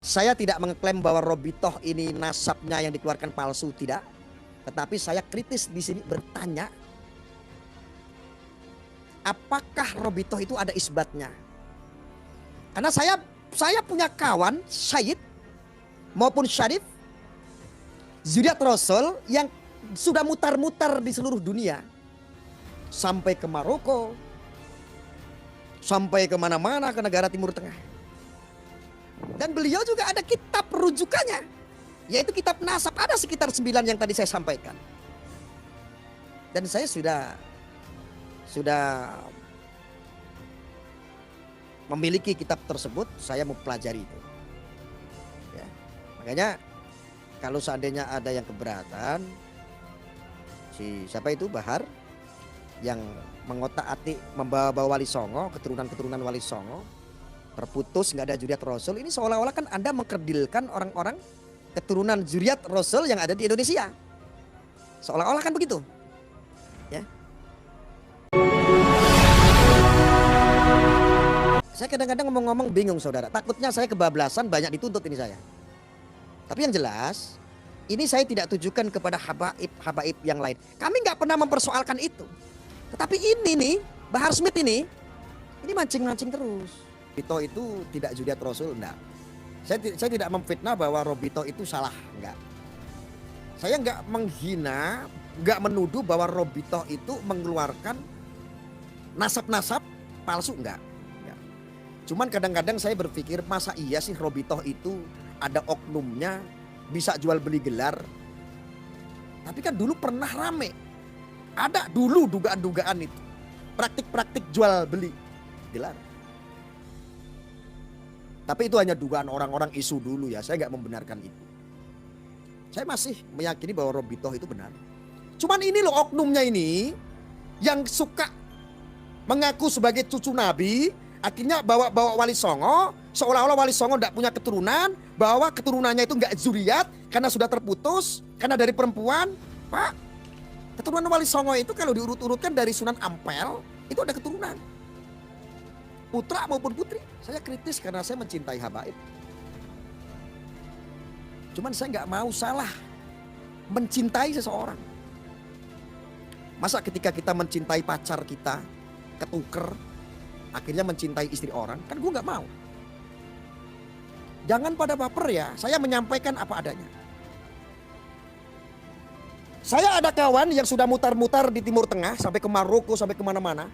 Saya tidak mengklaim bahwa Robitoh ini nasabnya yang dikeluarkan palsu, tidak. Tetapi saya kritis di sini bertanya, apakah Robitoh itu ada isbatnya? Karena saya punya kawan Syed maupun Syarif Zuriat Rasul yang sudah mutar-mutar di seluruh dunia, sampai ke Maroko, sampai kemana-mana ke negara Timur Tengah. Dan beliau juga ada kitab rujukannya, yaitu kitab nasab, ada sekitar 9 yang tadi saya sampaikan. Dan saya sudah memiliki kitab tersebut, saya mau pelajari itu. Ya. Makanya kalau seandainya ada yang keberatan, si siapa itu Bahar yang mengotak-atik membawa-bawa Wali Songo, keturunan-keturunan Wali Songo terputus, nggak ada Zuriat Rasul, ini seolah-olah kan Anda mengkerdilkan orang-orang keturunan Zuriat Rasul yang ada di Indonesia. Seolah-olah kan begitu. Ya. Saya kadang-kadang ngomong-ngomong bingung saudara. Takutnya saya kebablasan, banyak dituntut ini saya. Tapi yang jelas, ini saya tidak tujukan kepada habaib yang lain. Kami nggak pernah mempersoalkan itu. Tetapi ini nih, Bahar Smith ini mancing-mancing terus. Robitoh itu tidak Zuriat Rasul, enggak. Saya tidak memfitnah bahwa Robitoh itu salah, enggak. Saya enggak menghina, enggak menuduh bahwa Robitoh itu mengeluarkan nasab-nasab palsu, enggak. Cuman kadang-kadang saya berpikir, masa iya sih Robitoh itu ada oknumnya bisa jual beli gelar. Tapi kan dulu pernah rame. Ada dulu dugaan-dugaan itu. Praktik-praktik jual beli gelar. Tapi itu hanya dugaan orang-orang isu dulu ya, saya nggak membenarkan itu. Saya masih meyakini bahwa Robitoh itu benar. Cuman ini loh oknumnya ini yang suka mengaku sebagai cucu Nabi, akhirnya bawa Wali Songo, seolah-olah Wali Songo tidak punya keturunan, bahwa keturunannya itu nggak zuriat karena sudah terputus, karena dari perempuan. Pak, keturunan Wali Songo itu kalau diurut-urutkan dari Sunan Ampel itu ada keturunan. Putra maupun putri, saya kritis karena saya mencintai habaib. Cuman saya nggak mau salah mencintai seseorang. Masa ketika kita mencintai pacar kita, ketuker, akhirnya mencintai istri orang, kan gue nggak mau. Jangan pada baper ya, saya menyampaikan apa adanya. Saya ada kawan yang sudah mutar-mutar di Timur Tengah, sampai ke Maroko, sampai kemana-mana,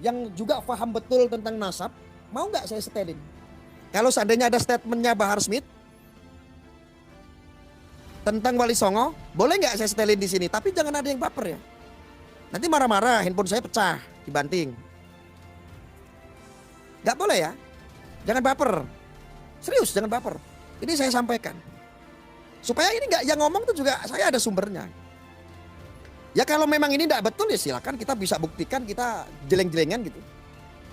yang juga paham betul tentang nasab. Mau nggak saya setelin? Kalau seandainya ada statementnya Bahar Smith tentang Wali Songo, boleh nggak saya setelin di sini? Tapi jangan ada yang baper ya. Nanti marah-marah, handphone saya pecah, dibanting. Nggak boleh ya. Jangan baper. Serius, jangan baper. Ini saya sampaikan. Supaya ini nggak, yang ngomong itu juga saya ada sumbernya. Ya kalau memang ini tidak betul ya silakan, kita bisa buktikan, kita jeleng-jelengan gitu.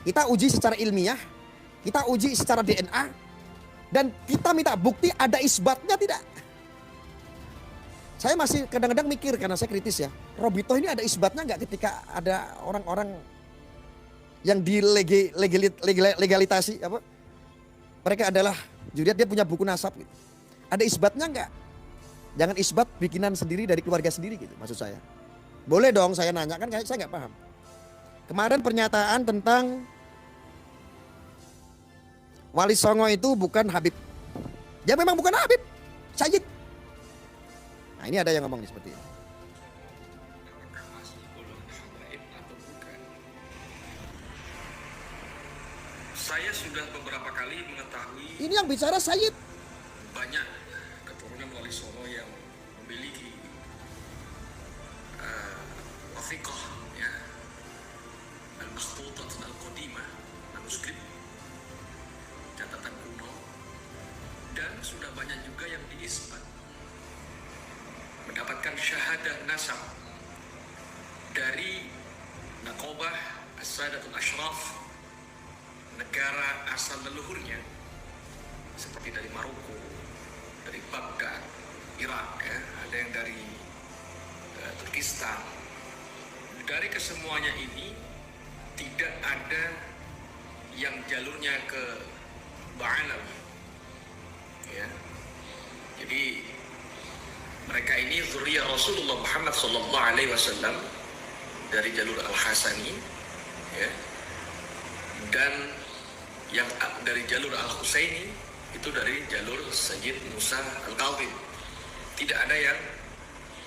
Kita uji secara ilmiah, kita uji secara DNA, dan kita minta bukti ada isbatnya tidak. Saya masih kadang-kadang mikir karena saya kritis ya. Robitoh ini ada isbatnya nggak ketika ada orang-orang yang legalitasi apa? Mereka adalah Zuriat, dia punya buku nasab gitu. Ada isbatnya nggak? Jangan isbat bikinan sendiri dari keluarga sendiri gitu maksud saya. Boleh dong saya nanya, kan saya nggak paham. Kemarin pernyataan tentang Wali Songo itu bukan Habib. Dia memang bukan Habib, Syed. Nah ini ada yang ngomong seperti ini. Saya sudah beberapa kali mengetahui Ini yang bicara Syed. banyak keturunan Wali Songo yang memiliki wathiqah, ya, al-makhtutat al-qadimah, manuskrip, catatan kuno, dan sudah banyak juga yang diisbat mendapatkan syahadah nasab dari Naqobah As-Sadatul Ashraf, negara asal leluhurnya, seperti dari Maroko, dari Baghdad, Irak, ya, ada yang dari Turkistan. Dari kesemuanya ini tidak ada yang jalurnya ke Ba'alawi, Mereka ini zuriyah Rasulullah Muhammad sallallahu alaihi wasallam dari jalur Al-Hasani, ya. Dan yang dari jalur Al-Husaini itu dari jalur Sayyid Musa Al-Kazim. Tidak ada yang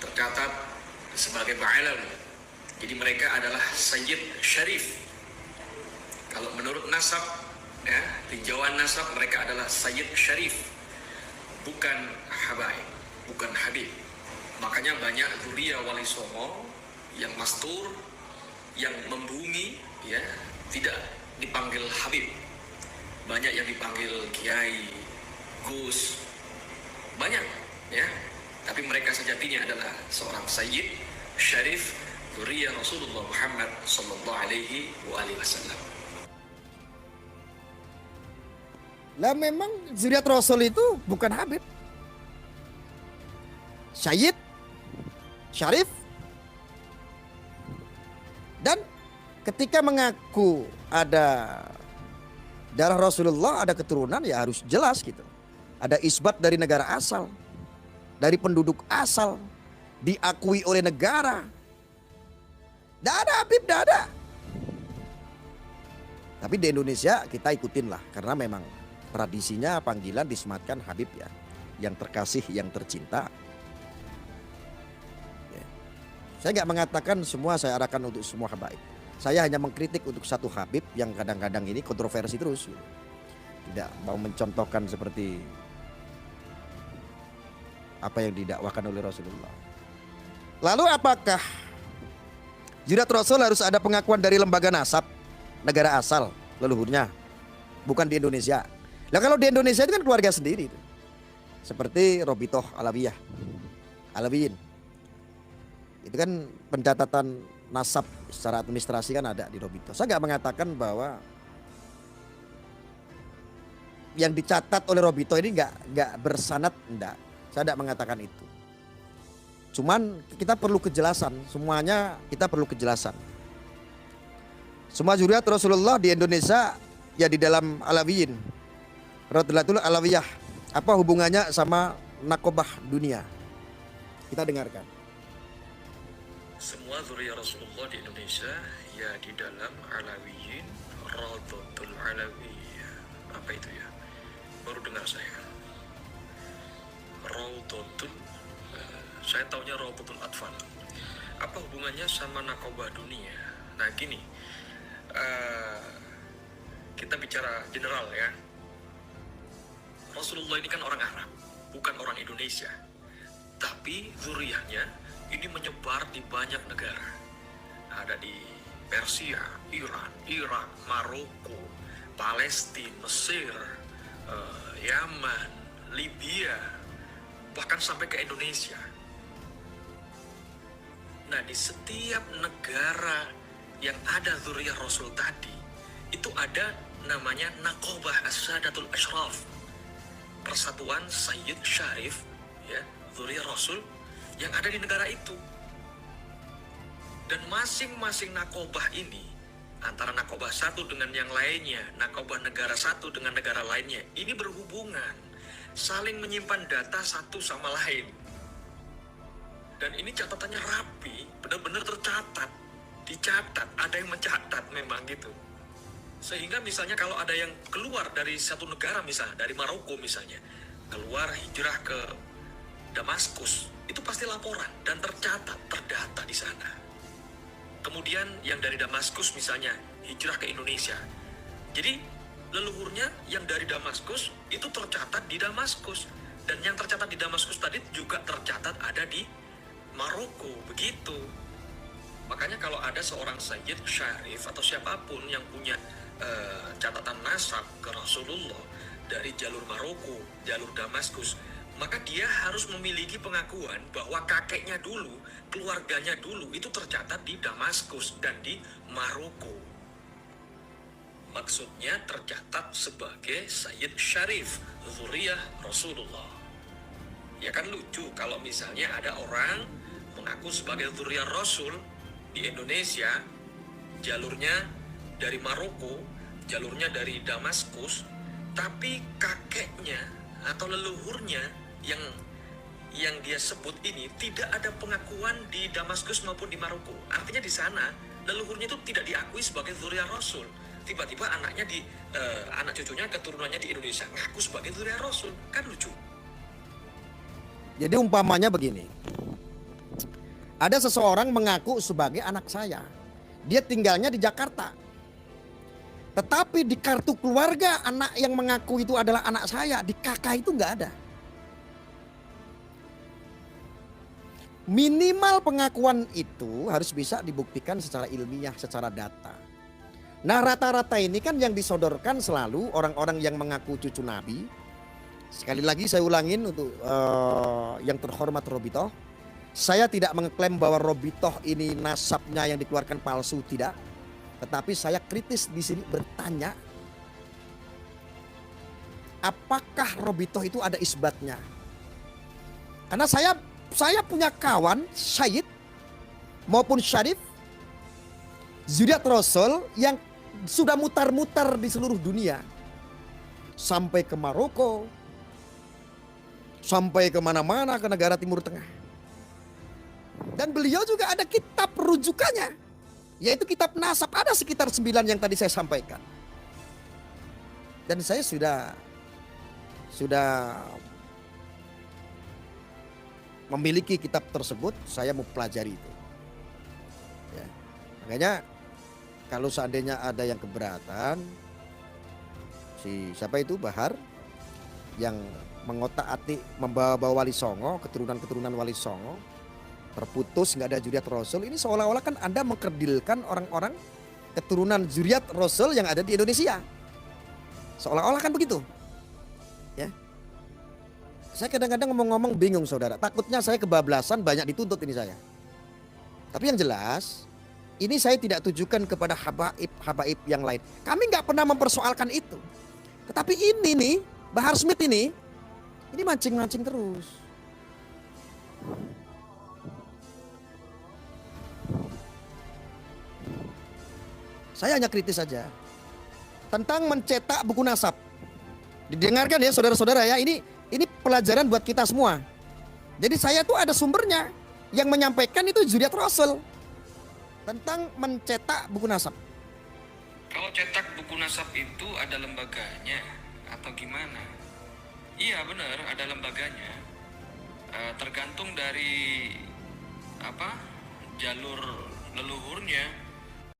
tercatat sebagai ba'alawi. Jadi mereka adalah Sayyid Syarif. Kalau menurut nasab, ya, tinjauan nasab, mereka adalah Sayyid Syarif, bukan habaib, bukan habib. Makanya banyak zuriyah Wali Songo yang mastur, yang membumi, ya, tidak dipanggil habib. Banyak yang dipanggil kiai, gus, banyak, ya. Tapi mereka sejatinya adalah seorang Sayyid Syarif, zuriyah Rasulullah Muhammad sallallahu alaihi wasallam. Lah memang zuriat Rasul itu bukan Habib. Sayyid, Syarif. Dan ketika mengaku ada darah Rasulullah, ada keturunan, ya harus jelas gitu. Ada isbat dari negara asal, dari penduduk asal, diakui oleh negara. Tidak ada Habib, tidak ada. Tapi di Indonesia kita ikutin lah, karena memang tradisinya panggilan disematkan Habib, ya, yang terkasih, yang tercinta. Ya. Saya nggak mengatakan semua saya arahkan untuk semua habaib. Saya hanya mengkritik untuk satu Habib yang kadang-kadang ini kontroversi terus. Tidak mau mencontohkan seperti apa yang didakwakan oleh Rasulullah. Lalu apakah zuriat Rasul harus ada pengakuan dari lembaga nasab, negara asal leluhurnya, bukan di Indonesia? Nah kalau di Indonesia itu kan keluarga sendiri, seperti Robitoh Alawiyah, Alawiyin. Itu kan pencatatan nasab secara administrasi kan ada di Robitoh. Saya nggak mengatakan bahwa yang dicatat oleh Robitoh ini nggak bersanad, enggak. Saya tidak mengatakan itu. Cuman kita perlu kejelasan, semuanya kita perlu kejelasan. Semua zuriat Rasulullah di Indonesia ya di dalam Alawiyin, Radhiyatul Alawiyah. Apa hubungannya sama nakobah dunia? Kita dengarkan. Semua zuriyah Rasulullah di Indonesia ya di dalam Alawiyin, Radhiyatul Alawiyah. Apa itu ya? Baru dengar saya. Radhiyatul, saya taunya Radhiyatul Atfal. Apa hubungannya sama nakobah dunia? Nah gini, kita bicara general ya. Rasulullah ini kan orang Arab, bukan orang Indonesia. Tapi zuriyahnya ini menyebar di banyak negara. Ada di Persia, Iran, Irak, Maroko, Palestina, Mesir, Yaman, Libya, bahkan sampai ke Indonesia. Nah di setiap negara yang ada zuriyah Rasul tadi, itu ada namanya Naqobah As-Sadatul Ashraf, persatuan Sayyid Syarif, ya, zuriyah Rasul yang ada di negara itu. Dan masing-masing nakobah ini, antara nakobah satu dengan yang lainnya, nakobah negara satu dengan negara lainnya, ini berhubungan, saling menyimpan data satu sama lain. Dan ini catatannya rapi, benar-benar tercatat, dicatat, ada yang mencatat memang gitu. Sehingga misalnya kalau ada yang keluar dari satu negara, misalnya dari Maroko misalnya, keluar hijrah ke Damaskus, itu pasti laporan dan tercatat, terdata di sana. Kemudian yang dari Damaskus misalnya hijrah ke Indonesia, jadi leluhurnya yang dari Damaskus itu tercatat di Damaskus, dan yang tercatat di Damaskus tadi juga tercatat ada di Maroko, begitu. Makanya kalau ada seorang Sayyid Syarif atau siapapun yang punya catatan nasab ke Rasulullah dari jalur Maroko, jalur Damaskus, maka dia harus memiliki pengakuan bahwa kakeknya dulu, keluarganya dulu itu tercatat di Damaskus dan di Maroko. Maksudnya tercatat sebagai Sayyid Syarif, zuriyah Rasulullah. Ya kan lucu kalau misalnya ada orang mengaku sebagai zuriyah Rasul di Indonesia, jalurnya dari Maroko, jalurnya dari Damaskus, tapi kakeknya atau leluhurnya yang yang dia sebut ini tidak ada pengakuan di Damaskus maupun di Maroko. Artinya di sana leluhurnya itu tidak diakui sebagai dzurriyyah Rasul. Tiba-tiba anaknya anak cucunya, keturunannya di Indonesia ngaku sebagai dzurriyyah Rasul. Kan lucu. Jadi umpamanya begini. Ada seseorang mengaku sebagai anak saya. Dia tinggalnya di Jakarta. Tetapi di kartu keluarga anak yang mengaku itu adalah anak saya, di KK itu nggak ada. Minimal pengakuan itu harus bisa dibuktikan secara ilmiah, secara data. Nah rata-rata ini kan yang disodorkan selalu orang-orang yang mengaku cucu Nabi. Sekali lagi saya ulangin untuk yang terhormat Robitoh. Saya tidak mengklaim bahwa Robitoh ini nasabnya yang dikeluarkan palsu, tidak. Tetapi saya kritis di sini bertanya, apakah Robitoh itu ada isbatnya? Karena saya punya kawan Syahid maupun Syarif Zuriat Rasul yang sudah mutar-mutar di seluruh dunia, sampai ke Maroko, sampai kemana-mana ke negara Timur Tengah. Dan beliau juga ada kitab rujukannya, yaitu kitab nasab, ada sekitar 9 yang tadi saya sampaikan. Dan saya sudah memiliki kitab tersebut, saya mau pelajari itu. Ya. Makanya kalau seandainya ada yang keberatan, siapa itu Bahar yang mengotak-atik membawa-bawa Wali Songo, keturunan-keturunan Wali Songo, terputus nggak ada zuriat Rasul, ini seolah-olah kan Anda mengkerdilkan orang-orang keturunan zuriat Rasul yang ada di Indonesia. Seolah-olah kan begitu. Ya. Saya kadang-kadang ngomong-ngomong bingung saudara, takutnya saya kebablasan, banyak dituntut ini saya. Tapi yang jelas, ini saya tidak tujukan kepada habaib yang lain. Kami nggak pernah mempersoalkan itu. Tetapi ini nih, Bahar Smith ini mancing-mancing terus. Saya hanya kritis saja tentang mencetak buku nasab. Didengarkan ya saudara-saudara ya, ini pelajaran buat kita semua. Jadi saya tuh ada sumbernya yang menyampaikan itu Zuriat Rasul tentang mencetak buku nasab. Kalau cetak buku nasab itu ada lembaganya atau gimana? Iya benar, ada lembaganya. Tergantung dari jalur leluhurnya.